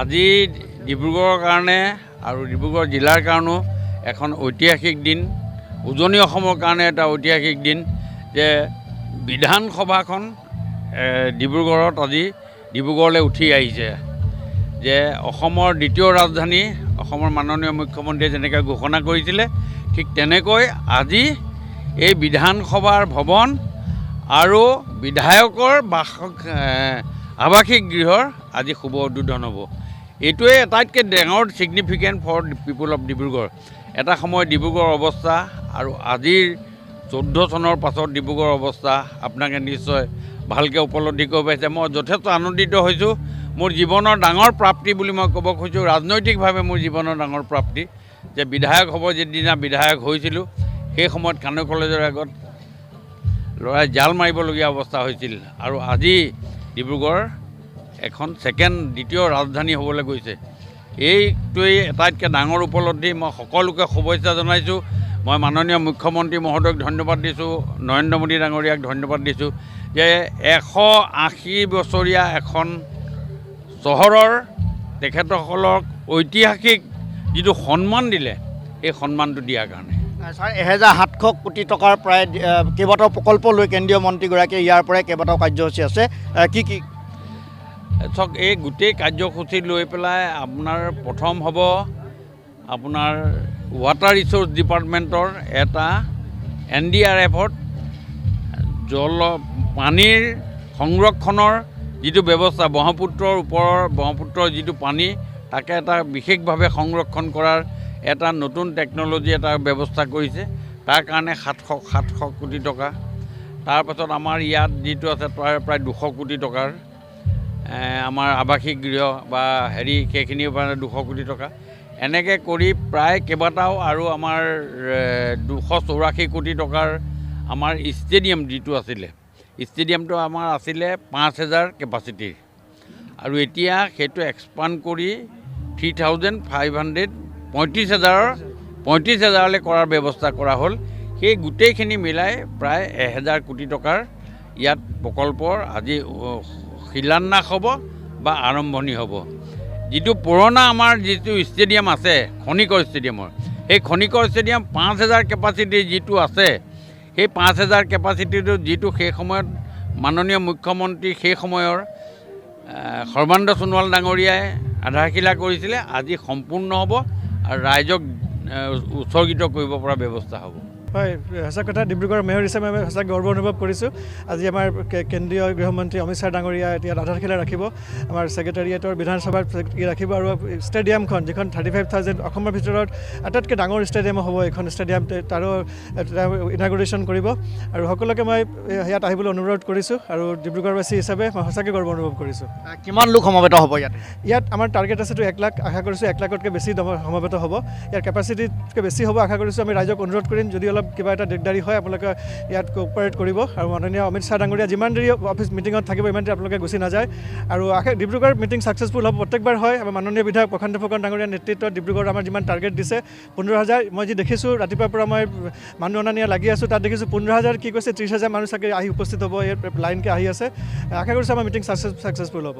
আজি ডিব্ৰুগড়ৰ কাৰণে আৰু ডিব্ৰুগড় জিলাৰ কাৰণেও এখন ঐতিহাসিক দিন, উজনি অসমৰ কাৰণে এটা ঐতিহাসিক দিন যে বিধানসভাখন ডিব্ৰুগড়ত আজি ডিব্ৰুগড়লৈ উঠি আহিছে। যে অসমৰ দ্বিতীয় ৰাজধানী অসমৰ মাননীয় মুখ্যমন্ত্ৰীয়ে যেনেকৈ ঘোষণা কৰিছিলে, ঠিক তেনেকৈ আজি এই বিধানসভাৰ ভৱন আৰু বিধায়কৰ আৱাসিক গৃহৰ আজি শুভ উদ্বোধন হ'ব। এইটোৱে আটাইতকৈ ডাঙৰ significant for people of Dibrugarh. এটা সময় ডিব্ৰুগড়ৰ অৱস্থা আৰু আজিৰ 14 চনৰ পাছত ডিব্ৰুগড়ৰ অৱস্থা আপোনালোকে নিশ্চয় ভালকৈ উপলব্ধি কৰিব পাৰিছে। মই যথেষ্ট আনন্দিত হৈছোঁ। মোৰ জীৱনৰ ডাঙৰ প্ৰাপ্তি বুলি মই ক'ব খোজোঁ, ৰাজনৈতিকভাৱে মোৰ জীৱনৰ ডাঙৰ প্ৰাপ্তি যে বিধায়ক হ'ব যিদিনা বিধায়ক হৈছিলোঁ, সেই সময়ত কানৈ কলেজৰ আগত ল'ৰাই জাল মাৰিবলগীয়া অৱস্থা হৈছিল আৰু আজি ডিব্ৰুগড় এখন দ্বিতীয় ৰাজধানী হ'বলৈ গৈছে। এইটোৱেই আটাইতকৈ ডাঙৰ উপলব্ধি। মই সকলোকে শুভেচ্ছা জনাইছোঁ। মই মাননীয় মুখ্যমন্ত্ৰী মহোদয়ক ধন্যবাদ দিছোঁ, নৰেন্দ্ৰ মোদী ডাঙৰীয়াক ধন্যবাদ দিছোঁ যে 180 বছৰীয়া এখন চহৰৰ তেখেতসকলক ঐতিহাসিক যিটো সন্মান দিলে, এই সন্মানটো দিয়াৰ কাৰণে। ছাৰ, 1700 কোটি টকাৰ প্ৰায় কেইবাটাও প্ৰকল্প লৈ কেন্দ্ৰীয় মন্ত্ৰীগৰাকীয়ে ইয়াৰ পৰাই কেইবাটাও কাৰ্যসূচী আছে, কি কি? চাওক, এই গোটেই কাৰ্যসূচী লৈ পেলাই আপোনাৰ প্ৰথম হ'ব আপোনাৰ ৱাটাৰ ৰিচোৰ্চ ডিপাৰ্টমেণ্টৰ এটা NDRFত পানীৰ সংৰক্ষণৰ যিটো ব্যৱস্থা, ব্ৰহ্মপুত্ৰৰ যিটো পানী, তাকে এটা বিশেষভাৱে সংৰক্ষণ কৰাৰ এটা নতুন টেকন'লজি এটা ব্যৱস্থা কৰিছে। তাৰ কাৰণে 700 কোটি টকা। তাৰপাছত আমাৰ ইয়াত যিটো আছে প্ৰায় 200 কোটি টকাৰ আমাৰ আৱাসিক গৃহ বা সেইখিনিৰ পৰা 200 কোটি টকা। এনেকৈ কৰি প্ৰায় কেইবাটাও আৰু আমাৰ 284 কোটি টকাৰ আমাৰ ষ্টেডিয়াম যিটো আছিলে, ষ্টেডিয়ামটো আমাৰ আছিলে 5000 কেপাচিটিৰ আৰু এতিয়া সেইটো এক্সপাণ্ড কৰি 3500 35,000লৈ কৰাৰ ব্যৱস্থা কৰা হ'ল। সেই গোটেইখিনি মিলাই প্ৰায় 1000 কোটি টকাৰ ইয়াত প্ৰকল্পৰ আজি শিলান্যাস হ'ব বা আৰম্ভণি হ'ব। যিটো পুৰণা আমাৰ যিটো ষ্টেডিয়াম আছে খনিকৰ ষ্টেডিয়ামৰ, সেই খনিকৰ ষ্টেডিয়াম 5000 কেপাচিটিৰ যিটো আছে, সেই 5000 কেপাচিটিটো যিটো সেই সময়ত মাননীয় মুখ্যমন্ত্ৰী সেই সময়ৰ সৰ্বানন্দ সোণোৱাল ডাঙৰীয়াই আধাৰশিলা কৰিছিলে, আজি সম্পূৰ্ণ হ'ব আৰু ৰাইজক উৎসৰ্গিত কৰিব পৰা ব্যৱস্থা হ'ব। হয়, সঁচা কথা, ডিব্ৰুগড়ৰ মেয়ৰ হিচাপে আমি সঁচাকৈ গৰ্ব অনুভৱ কৰিছোঁ। আজি আমাৰ কেন্দ্ৰীয় গৃহমন্ত্ৰী অমিত শ্বাহ ডাঙৰীয়া এতিয়া আধাৰশিলা ৰাখিব, আমাৰ ছেক্ৰেটাৰিয়েটৰ বিধানসভাৰ ৰাখিব আৰু ষ্টেডিয়ামখন যিখন 35,000 অসমৰ ভিতৰত আটাইতকৈ ডাঙৰ ষ্টেডিয়াম হ'ব, এইখন ষ্টেডিয়াম তাৰো ইনাগুৰেশ্যন কৰিব। আৰু সকলোকে মই ইয়াত আহিবলৈ অনুৰোধ কৰিছোঁ আৰু ডিব্ৰুগড়বাসী হিচাপে মই সঁচাকৈ গৰ্ব অনুভৱ কৰিছোঁ। কিমান লোক সমবেত হ'ব ইয়াত আমাৰ টাৰ্গেট আছেতো 1 লাখ, আশা কৰিছোঁ 1 লাখতকৈ বেছি সমবেত হ'ব। ইয়াৰ কেপাচিটিতকৈ বেছি হ'ব আশা কৰিছোঁ। আমি ৰাইজক অনুৰোধ কৰিম, যদি অলপ কিবা এটা দিগদাৰী হয় আপোনালোকে ইয়াত কোঅপাৰেট কৰিব। আৰু মাননীয় অমিত শ্বাহ ডাঙৰীয়া যিমান দেৰি অফিচ মিটিঙত থাকিব, ইমান দেৰি আপোনালোকে গুচি নাযায়। আৰু ডিব্ৰুগড় মিটিং ছাকচেছফুল হ'ব, প্ৰত্যেকবাৰ হয়। আমাৰ মাননীয় বিধায়ক প্ৰশান্ত ফুকন ডাঙৰীয়াৰ নেতৃত্বত ডিব্ৰুগড় আমাৰ যিমান টাৰ্গেট দিছে 15,000, মই যি দেখিছোঁ ৰাতিপুৱাৰ পৰা মই মানুহ অনা নিয়া লাগি আছোঁ, তাত দেখিছোঁ 15,000 কি কৈছে 30,000 মানুহ চাগে আহি উপস্থিত হ'ব, এই লাইনকৈ আহি আছে। আশা কৰিছোঁ আমাৰ মিটিং ছাকচেছফুল হ'ব।